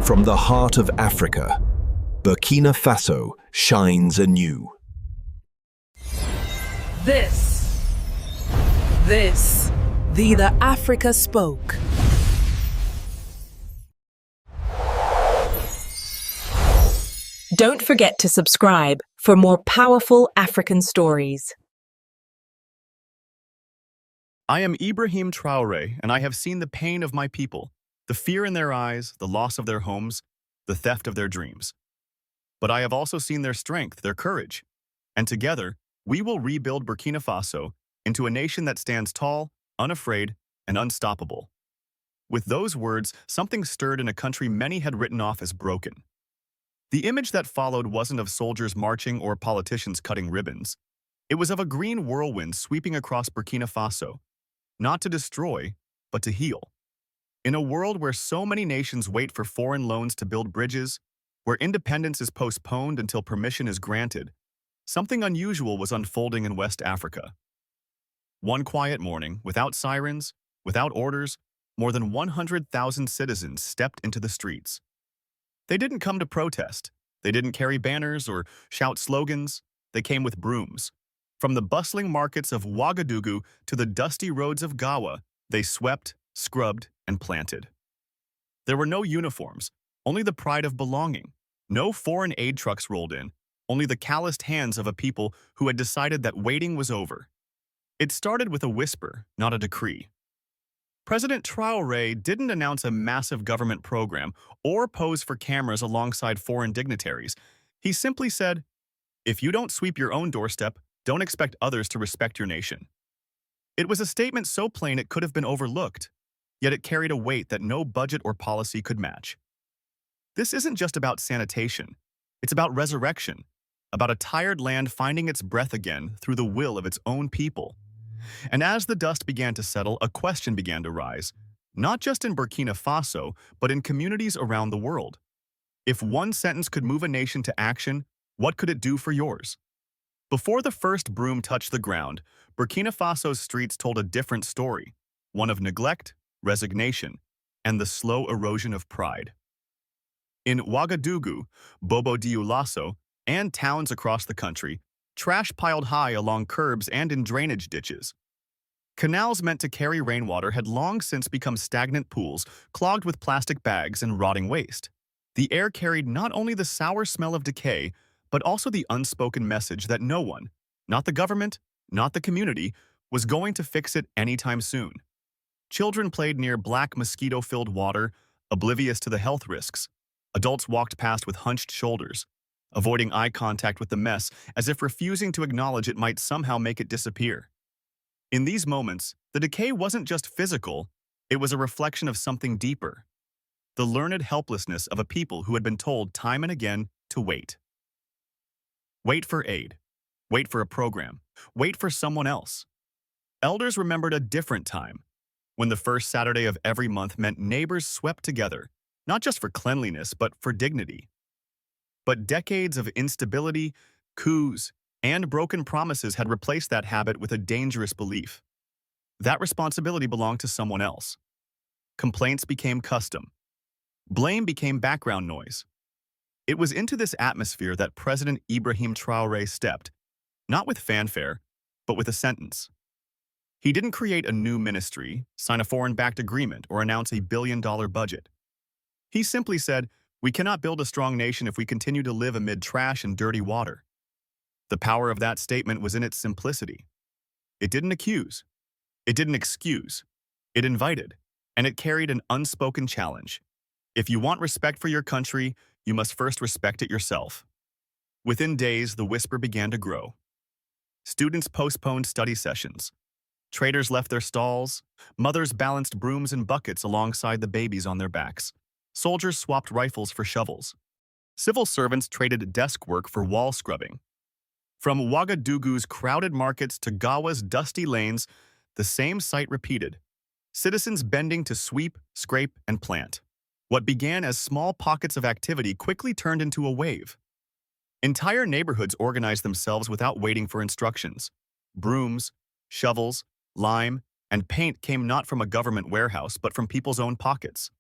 From the heart of Africa, Burkina Faso shines anew. The Africa spoke. Don't forget to subscribe for more powerful African stories. I am Ibrahim Traoré, and I have seen the pain of my people, the fear in their eyes, the loss of their homes, the theft of their dreams. But I have also seen their strength, their courage, and together, we will rebuild Burkina Faso into a nation that stands tall, unafraid, and unstoppable. With those words, something stirred in a country many had written off as broken. The image that followed wasn't of soldiers marching or politicians cutting ribbons. It was of a green whirlwind sweeping across Burkina Faso, not to destroy, but to heal. In a world where so many nations wait for foreign loans to build bridges, where independence is postponed until permission is granted, something unusual was unfolding in West Africa. One quiet morning, without sirens, without orders, more than 100,000 citizens stepped into the streets. They didn't come to protest. They didn't carry banners or shout slogans. They came with brooms. From the bustling markets of Ouagadougou to the dusty roads of Gawa, they swept, scrubbed, and planted. There were no uniforms, only the pride of belonging. No foreign aid trucks rolled in, only the calloused hands of a people who had decided that waiting was over. It started with a whisper, not a decree. President Traoré didn't announce a massive government program or pose for cameras alongside foreign dignitaries. He simply said, "If you don't sweep your own doorstep, don't expect others to respect your nation." It was a statement so plain it could have been overlooked, yet it carried a weight that no budget or policy could match. This isn't just about sanitation. It's about resurrection, about a tired land finding its breath again through the will of its own people. And as the dust began to settle, a question began to rise, not just in Burkina Faso, but in communities around the world. If one sentence could move a nation to action, what could it do for yours? Before the first broom touched the ground, Burkina Faso's streets told a different story, one of neglect, resignation, and the slow erosion of pride. In Ouagadougou, Bobo-Dioulasso, and towns across the country, trash piled high along curbs and in drainage ditches. Canals meant to carry rainwater had long since become stagnant pools clogged with plastic bags and rotting waste. The air carried not only the sour smell of decay, but also the unspoken message that no one, not the government, not the community, was going to fix it anytime soon. Children played near black mosquito-filled water, oblivious to the health risks. Adults walked past with hunched shoulders, avoiding eye contact with the mess as if refusing to acknowledge it might somehow make it disappear. In these moments, the decay wasn't just physical, it was a reflection of something deeper. The learned helplessness of a people who had been told time and again to wait. Wait for aid. Wait for a program. Wait for someone else. Elders remembered a different time, when the first Saturday of every month meant neighbors swept together, not just for cleanliness, but for dignity. But decades of instability, coups, and broken promises had replaced that habit with a dangerous belief. That responsibility belonged to someone else. Complaints became custom. Blame became background noise. It was into this atmosphere that President Ibrahim Traoré stepped, not with fanfare, but with a sentence. He didn't create a new ministry, sign a foreign-backed agreement, or announce a billion-dollar budget. He simply said, "We cannot build a strong nation if we continue to live amid trash and dirty water." The power of that statement was in its simplicity. It didn't accuse. It didn't excuse. It invited, and it carried an unspoken challenge. If you want respect for your country, you must first respect it yourself. Within days, the whisper began to grow. Students postponed study sessions. Traders left their stalls. Mothers balanced brooms and buckets alongside the babies on their backs. Soldiers swapped rifles for shovels. Civil servants traded desk work for wall scrubbing. From Ouagadougou's crowded markets to Gawa's dusty lanes, the same sight repeated. Citizens bending to sweep, scrape, and plant. What began as small pockets of activity quickly turned into a wave. Entire neighborhoods organized themselves without waiting for instructions. Brooms, shovels, lime, and paint came not from a government warehouse, but from people's own pockets.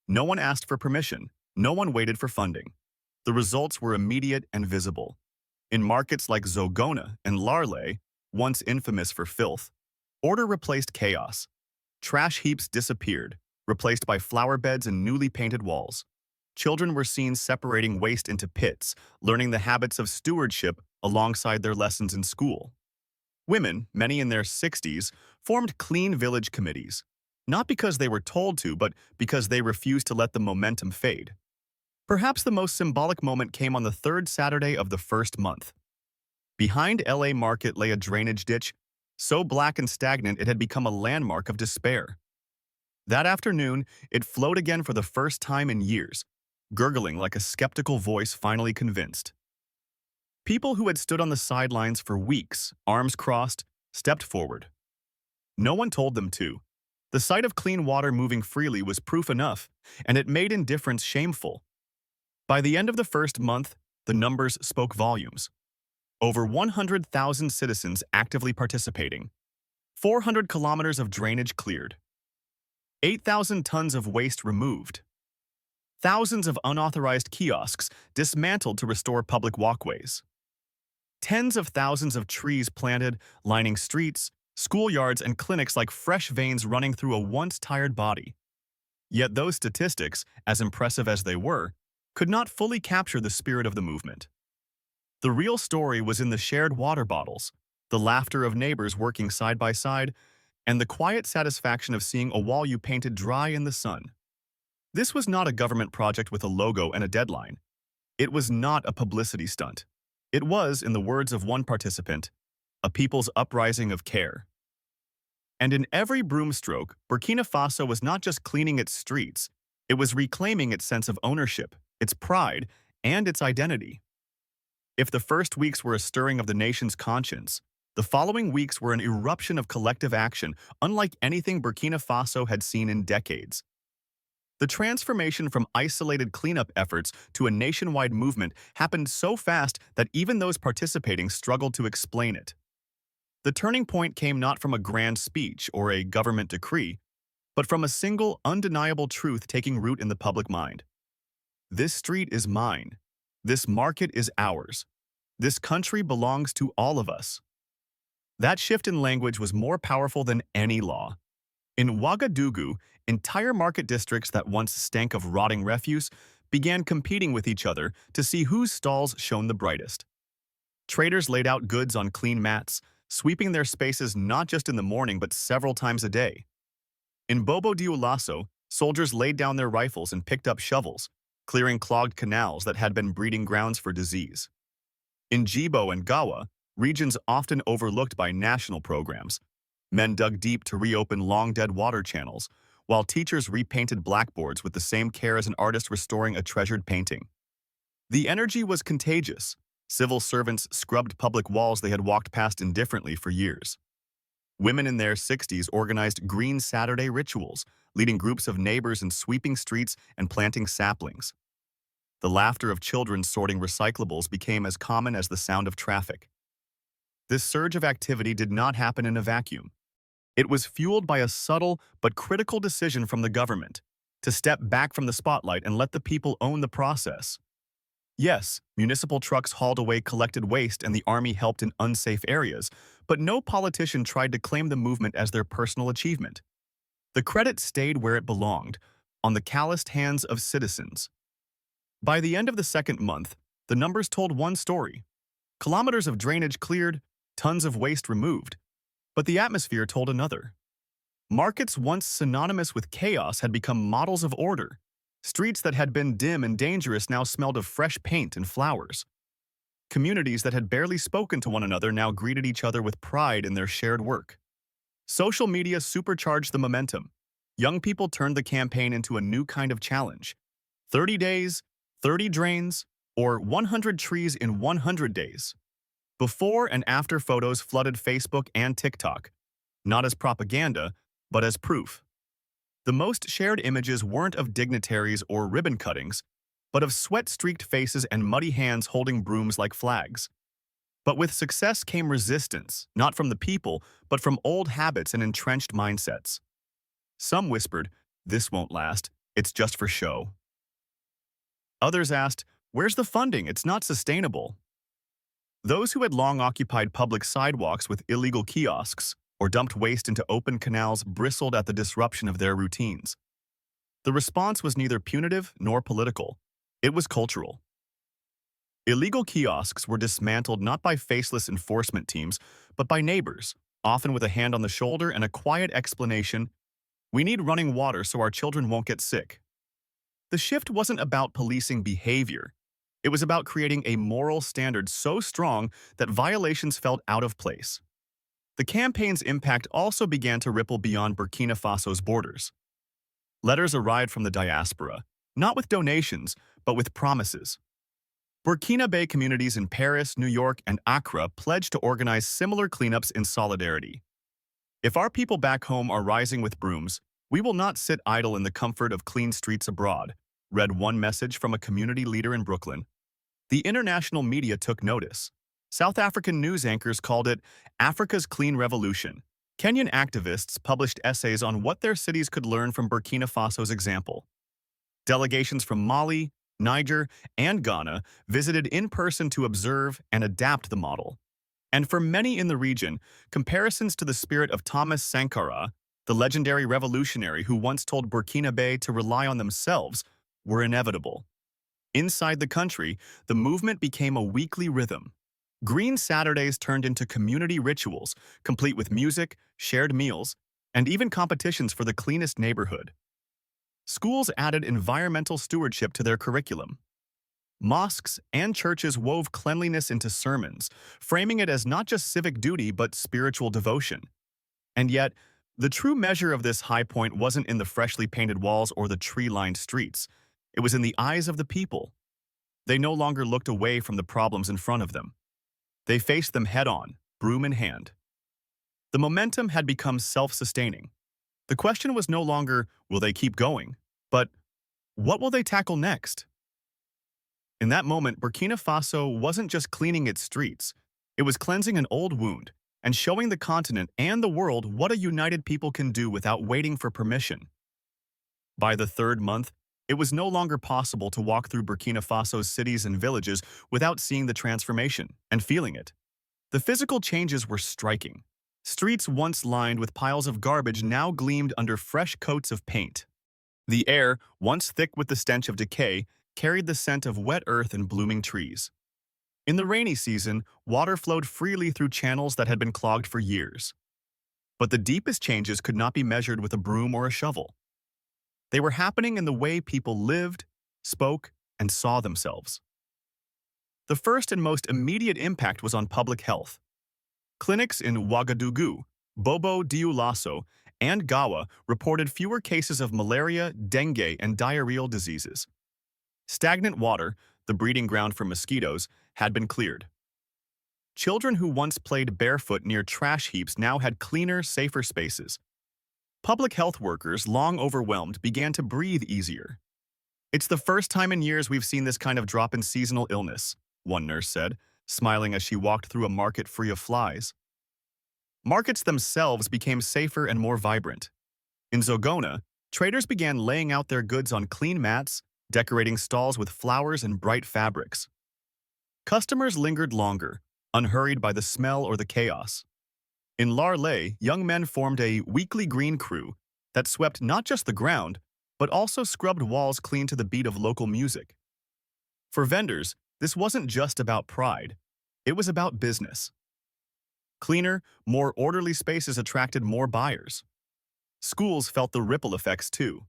No one asked for permission. No one waited for funding. The results were immediate and visible. In markets like Zogona and Larle, once infamous for filth, order replaced chaos. Trash heaps disappeared, replaced by flower beds and newly painted walls. Children were seen separating waste into pits, learning the habits of stewardship alongside their lessons in school. Women, many in their 60s, formed clean village committees, not because they were told to, but because they refused to let the momentum fade. Perhaps the most symbolic moment came on the third Saturday of the first month. Behind LA Market lay a drainage ditch, so black and stagnant it had become a landmark of despair. That afternoon, it flowed again for the first time in years, gurgling like a skeptical voice finally convinced. People who had stood on the sidelines for weeks, arms crossed, stepped forward. No one told them to. The sight of clean water moving freely was proof enough, and it made indifference shameful. By the end of the first month, the numbers spoke volumes. Over 100,000 citizens actively participating. 400 kilometers of drainage cleared. 8,000 tons of waste removed. Thousands of unauthorized kiosks dismantled to restore public walkways. Tens of thousands of trees planted, lining streets, schoolyards, and clinics like fresh veins running through a once-tired body. Yet those statistics, as impressive as they were, could not fully capture the spirit of the movement. The real story was in the shared water bottles, the laughter of neighbors working side by side, and the quiet satisfaction of seeing a wall you painted dry in the sun. This was not a government project with a logo and a deadline. It was not a publicity stunt. It was, in the words of one participant, a people's uprising of care. And in every broom stroke, Burkina Faso was not just cleaning its streets, it was reclaiming its sense of ownership, its pride, and its identity. If the first weeks were a stirring of the nation's conscience, the following weeks were an eruption of collective action unlike anything Burkina Faso had seen in decades. The transformation from isolated cleanup efforts to a nationwide movement happened so fast that even those participating struggled to explain it. The turning point came not from a grand speech or a government decree, but from a single, undeniable truth taking root in the public mind. This street is mine. This market is ours. This country belongs to all of us. That shift in language was more powerful than any law. In Ouagadougou, entire market districts that once stank of rotting refuse began competing with each other to see whose stalls shone the brightest. Traders laid out goods on clean mats, sweeping their spaces not just in the morning but several times a day. In Bobo-Dioulasso, soldiers laid down their rifles and picked up shovels, clearing clogged canals that had been breeding grounds for disease. In Jibo and Gawa, regions often overlooked by national programs, men dug deep to reopen long-dead water channels, while teachers repainted blackboards with the same care as an artist restoring a treasured painting. The energy was contagious. Civil servants scrubbed public walls they had walked past indifferently for years. Women in their 60s organized Green Saturday rituals, leading groups of neighbors in sweeping streets and planting saplings. The laughter of children sorting recyclables became as common as the sound of traffic. This surge of activity did not happen in a vacuum. It was fueled by a subtle but critical decision from the government to step back from the spotlight and let the people own the process. Yes, municipal trucks hauled away collected waste and the army helped in unsafe areas, but no politician tried to claim the movement as their personal achievement. The credit stayed where it belonged, on the calloused hands of citizens. By the end of the second month, the numbers told one story. Kilometers of drainage cleared, tons of waste removed. But the atmosphere told another. Markets once synonymous with chaos had become models of order. Streets that had been dim and dangerous now smelled of fresh paint and flowers. Communities that had barely spoken to one another now greeted each other with pride in their shared work. Social media supercharged the momentum. Young people turned the campaign into a new kind of challenge. 30 days, 30 drains, or 100 trees in 100 days. Before and after photos flooded Facebook and TikTok, not as propaganda, but as proof. The most shared images weren't of dignitaries or ribbon cuttings, but of sweat-streaked faces and muddy hands holding brooms like flags. But with success came resistance, not from the people, but from old habits and entrenched mindsets. Some whispered, "This won't last, it's just for show." Others asked, "Where's the funding? It's not sustainable." Those who had long occupied public sidewalks with illegal kiosks or dumped waste into open canals bristled at the disruption of their routines. The response was neither punitive nor political. It was cultural. Illegal kiosks were dismantled not by faceless enforcement teams, but by neighbors, often with a hand on the shoulder and a quiet explanation, "We need running water so our children won't get sick." The shift wasn't about policing behavior. It was about creating a moral standard so strong that violations felt out of place. The campaign's impact also began to ripple beyond Burkina Faso's borders. Letters arrived from the diaspora, not with donations, but with promises. Burkina Faso communities in Paris, New York, and Accra pledged to organize similar cleanups in solidarity. "If our people back home are rising with brooms, we will not sit idle in the comfort of clean streets abroad," read one message from a community leader in Brooklyn. The international media took notice. South African news anchors called it Africa's Clean Revolution. Kenyan activists published essays on what their cities could learn from Burkina Faso's example. Delegations from Mali, Niger, and Ghana visited in person to observe and adapt the model. And for many in the region, comparisons to the spirit of Thomas Sankara, the legendary revolutionary who once told Burkina Faso to rely on themselves, were inevitable. Inside the country, the movement became a weekly rhythm. Green Saturdays turned into community rituals, complete with music, shared meals, and even competitions for the cleanest neighborhood. Schools added environmental stewardship to their curriculum. Mosques and churches wove cleanliness into sermons, framing it as not just civic duty but spiritual devotion. And yet, the true measure of this high point wasn't in the freshly painted walls or the tree-lined streets. It was in the eyes of the people. They no longer looked away from the problems in front of them. They faced them head-on, broom in hand. The momentum had become self-sustaining. The question was no longer, will they keep going, but what will they tackle next? In that moment, Burkina Faso wasn't just cleaning its streets. It was cleansing an old wound and showing the continent and the world what a united people can do without waiting for permission. By the third month, it was no longer possible to walk through Burkina Faso's cities and villages without seeing the transformation and feeling it. The physical changes were striking. Streets once lined with piles of garbage now gleamed under fresh coats of paint. The air, once thick with the stench of decay, carried the scent of wet earth and blooming trees. In the rainy season, water flowed freely through channels that had been clogged for years. But the deepest changes could not be measured with a broom or a shovel. They were happening in the way people lived, spoke, and saw themselves. The first and most immediate impact was on public health. Clinics in Ouagadougou, Bobo-Dioulasso, and Gawa reported fewer cases of malaria, dengue, and diarrheal diseases. Stagnant water, the breeding ground for mosquitoes, had been cleared. Children who once played barefoot near trash heaps now had cleaner, safer spaces. Public health workers, long overwhelmed, began to breathe easier. "It's the first time in years we've seen this kind of drop in seasonal illness," one nurse said, smiling as she walked through a market free of flies. Markets themselves became safer and more vibrant. In Zogona, traders began laying out their goods on clean mats, decorating stalls with flowers and bright fabrics. Customers lingered longer, unhurried by the smell or the chaos. In Larley, young men formed a weekly green crew that swept not just the ground, but also scrubbed walls clean to the beat of local music. For vendors, this wasn't just about pride. It was about business. Cleaner, more orderly spaces attracted more buyers. Schools felt the ripple effects too.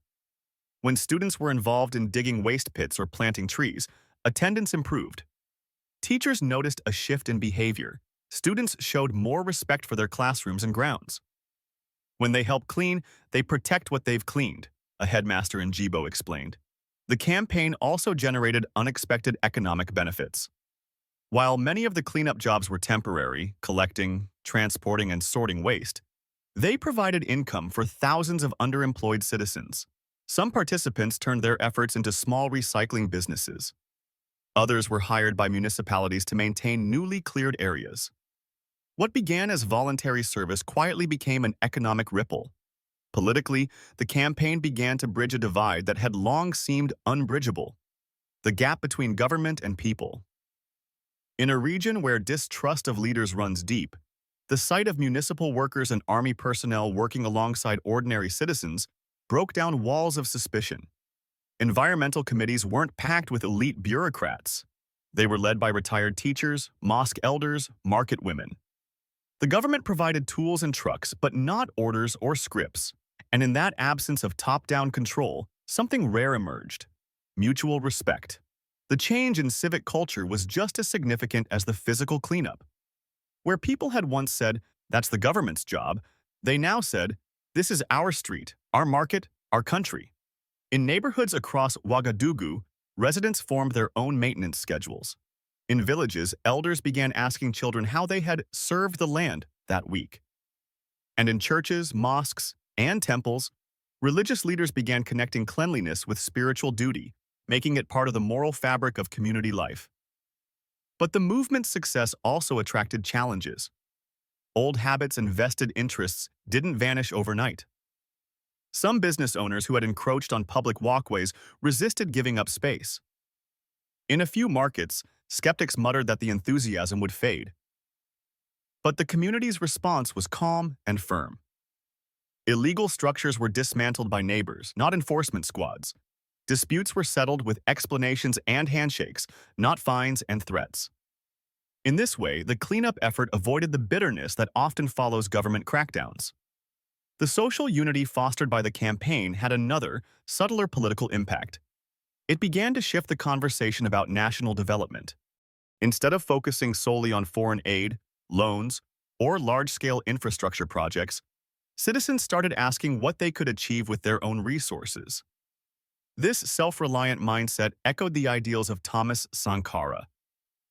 When students were involved in digging waste pits or planting trees, attendance improved. Teachers noticed a shift in behavior. Students showed more respect for their classrooms and grounds. When they help clean, they protect what they've cleaned, a headmaster in Jibo explained. The campaign also generated unexpected economic benefits. While many of the cleanup jobs were temporary, collecting, transporting, and sorting waste, they provided income for thousands of underemployed citizens. Some participants turned their efforts into small recycling businesses. Others were hired by municipalities to maintain newly cleared areas. What began as voluntary service quietly became an economic ripple. Politically, the campaign began to bridge a divide that had long seemed unbridgeable. the gap between government and people. In a region where distrust of leaders runs deep, the sight of municipal workers and army personnel working alongside ordinary citizens broke down walls of suspicion. Environmental committees weren't packed with elite bureaucrats. They were led by retired teachers, mosque elders, market women. The government provided tools and trucks, but not orders or scripts. And in that absence of top-down control, something rare emerged: mutual respect. The change in civic culture was just as significant as the physical cleanup. Where people had once said, "That's the government's job," they now said, "This is our street, our market, our country." In neighborhoods across Ouagadougou, residents formed their own maintenance schedules. In villages, elders began asking children how they had served the land that week. And in churches, mosques, and temples, religious leaders began connecting cleanliness with spiritual duty, making it part of the moral fabric of community life. But the movement's success also attracted challenges. Old habits and vested interests didn't vanish overnight. Some business owners who had encroached on public walkways resisted giving up space. In a few markets, skeptics muttered that the enthusiasm would fade. But the community's response was calm and firm. Illegal structures were dismantled by neighbors, not enforcement squads. Disputes were settled with explanations and handshakes, not fines and threats. In this way, the cleanup effort avoided the bitterness that often follows government crackdowns. The social unity fostered by the campaign had another, subtler political impact. It began to shift the conversation about national development. Instead of focusing solely on foreign aid, loans, or large-scale infrastructure projects, citizens started asking what they could achieve with their own resources. This self-reliant mindset echoed the ideals of Thomas Sankara,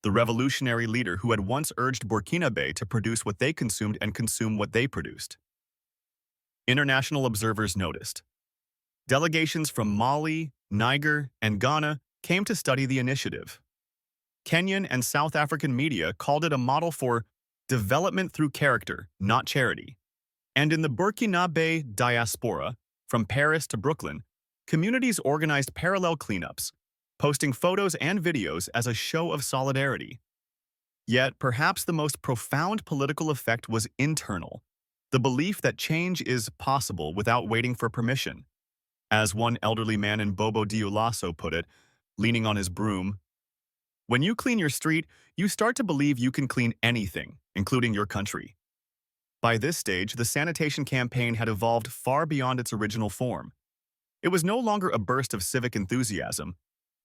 the revolutionary leader who had once urged Burkina Faso to produce what they consumed and consume what they produced. International observers noticed. Delegations from Mali, Niger, and Ghana came to study the initiative. Kenyan and South African media called it a model for development through character, not charity. And in the Burkina Faso diaspora, from Paris to Brooklyn, communities organized parallel cleanups, posting photos and videos as a show of solidarity. Yet, perhaps the most profound political effect was internal, the belief that change is possible without waiting for permission. As one elderly man in Bobo-Dioulasso put it, leaning on his broom, "When you clean your street, you start to believe you can clean anything, including your country." By this stage, the sanitation campaign had evolved far beyond its original form. It was no longer a burst of civic enthusiasm.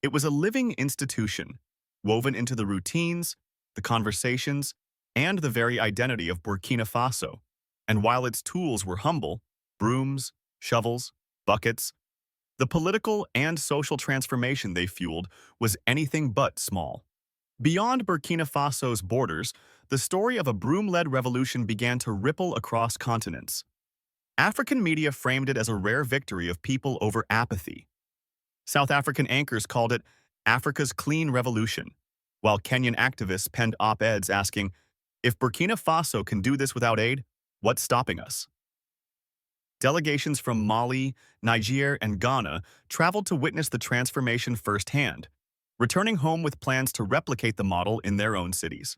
It was a living institution, woven into the routines, the conversations, and the very identity of Burkina Faso. And while its tools were humble, brooms, shovels, buckets, the political and social transformation they fueled was anything but small. Beyond Burkina Faso's borders, the story of a broom-led revolution began to ripple across continents. African media framed it as a rare victory of people over apathy. South African anchors called it Africa's clean revolution, while Kenyan activists penned op-eds asking, "If Burkina Faso can do this without aid, what's stopping us?" Delegations from Mali, Niger, and Ghana traveled to witness the transformation firsthand, returning home with plans to replicate the model in their own cities.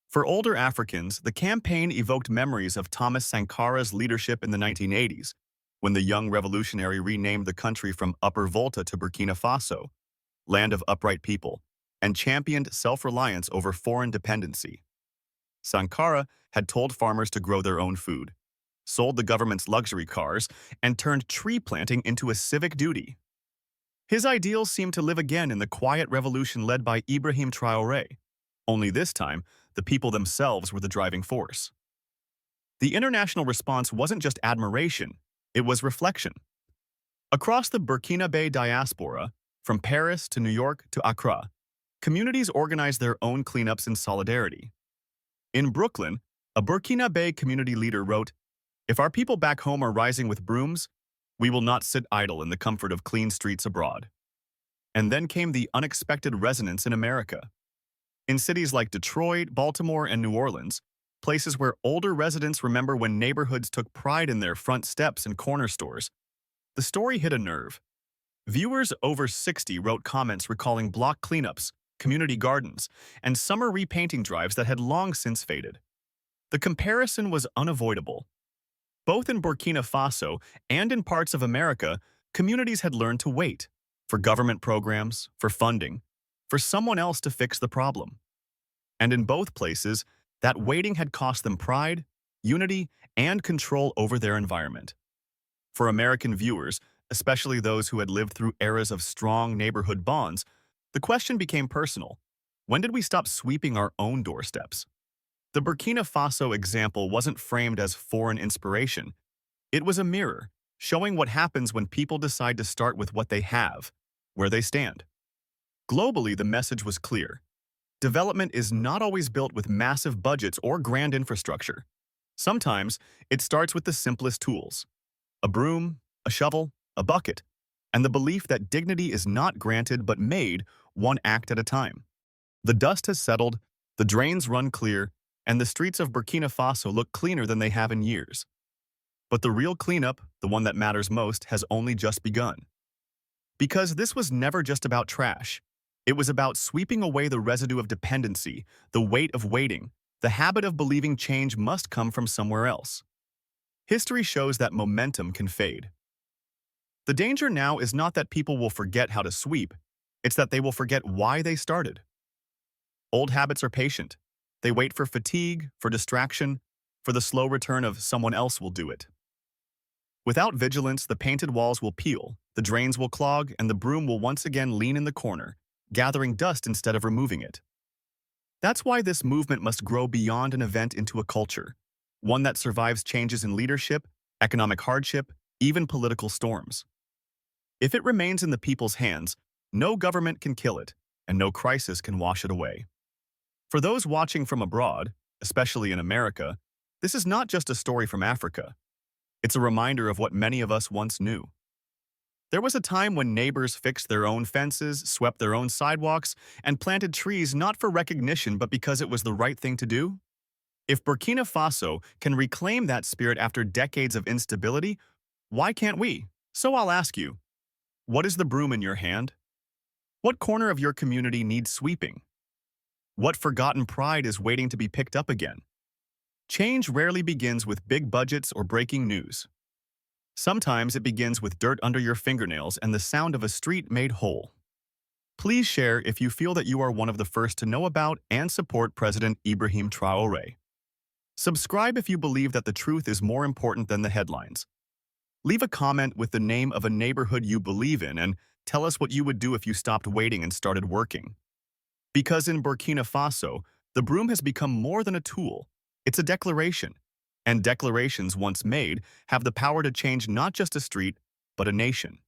For older Africans, the campaign evoked memories of Thomas Sankara's leadership in the 1980s, when the young revolutionary renamed the country from Upper Volta to Burkina Faso, land of upright people, and championed self-reliance over foreign dependency. Sankara had told farmers to grow their own food, sold the government's luxury cars, and turned tree planting into a civic duty. His ideals seemed to live again in the quiet revolution led by Ibrahim Traoré. Only this time, the people themselves were the driving force. The international response wasn't just admiration, it was reflection. Across the Burkina Faso diaspora, from Paris to New York to Accra, communities organized their own cleanups in solidarity. In Brooklyn, a Burkina Faso community leader wrote, "If our people back home are rising with brooms, we will not sit idle in the comfort of clean streets abroad." And then came the unexpected resonance in America. In cities like Detroit, Baltimore, and New Orleans, places where older residents remember when neighborhoods took pride in their front steps and corner stores, the story hit a nerve. Viewers over 60 wrote comments recalling block cleanups, community gardens, and summer repainting drives that had long since faded. The comparison was unavoidable. Both in Burkina Faso and in parts of America, communities had learned to wait for government programs, for funding, for someone else to fix the problem. And in both places, that waiting had cost them pride, unity, and control over their environment. For American viewers, especially those who had lived through eras of strong neighborhood bonds, the question became personal. When did we stop sweeping our own doorsteps? The Burkina Faso example wasn't framed as foreign inspiration. It was a mirror, showing what happens when people decide to start with what they have, where they stand. Globally, the message was clear. Development is not always built with massive budgets or grand infrastructure. Sometimes, it starts with the simplest tools: a broom, a shovel, a bucket, and the belief that dignity is not granted but made one act at a time. The dust has settled, the drains run clear, and the streets of Burkina Faso look cleaner than they have in years. But the real cleanup, the one that matters most, has only just begun. Because this was never just about trash. It was about sweeping away the residue of dependency, the weight of waiting, the habit of believing change must come from somewhere else. History shows that momentum can fade. The danger now is not that people will forget how to sweep, it's that they will forget why they started. Old habits are patient. They wait for fatigue, for distraction, for the slow return of someone else will do it. Without vigilance, the painted walls will peel, the drains will clog, and the broom will once again lean in the corner, gathering dust instead of removing it. That's why this movement must grow beyond an event into a culture, one that survives changes in leadership, economic hardship, even political storms. If it remains in the people's hands, no government can kill it, and no crisis can wash it away. For those watching from abroad, especially in America, this is not just a story from Africa. It's a reminder of what many of us once knew. There was a time when neighbors fixed their own fences, swept their own sidewalks, and planted trees not for recognition but because it was the right thing to do. If Burkina Faso can reclaim that spirit after decades of instability, why can't we? So I'll ask you, what is the broom in your hand? What corner of your community needs sweeping? What forgotten pride is waiting to be picked up again? Change rarely begins with big budgets or breaking news. Sometimes it begins with dirt under your fingernails and the sound of a street made whole. Please share if you feel that you are one of the first to know about and support President Ibrahim Traoré. Subscribe if you believe that the truth is more important than the headlines. Leave a comment with the name of a neighborhood you believe in and tell us what you would do if you stopped waiting and started working. Because in Burkina Faso, the broom has become more than a tool. It's a declaration. And declarations once made have the power to change not just a street, but a nation.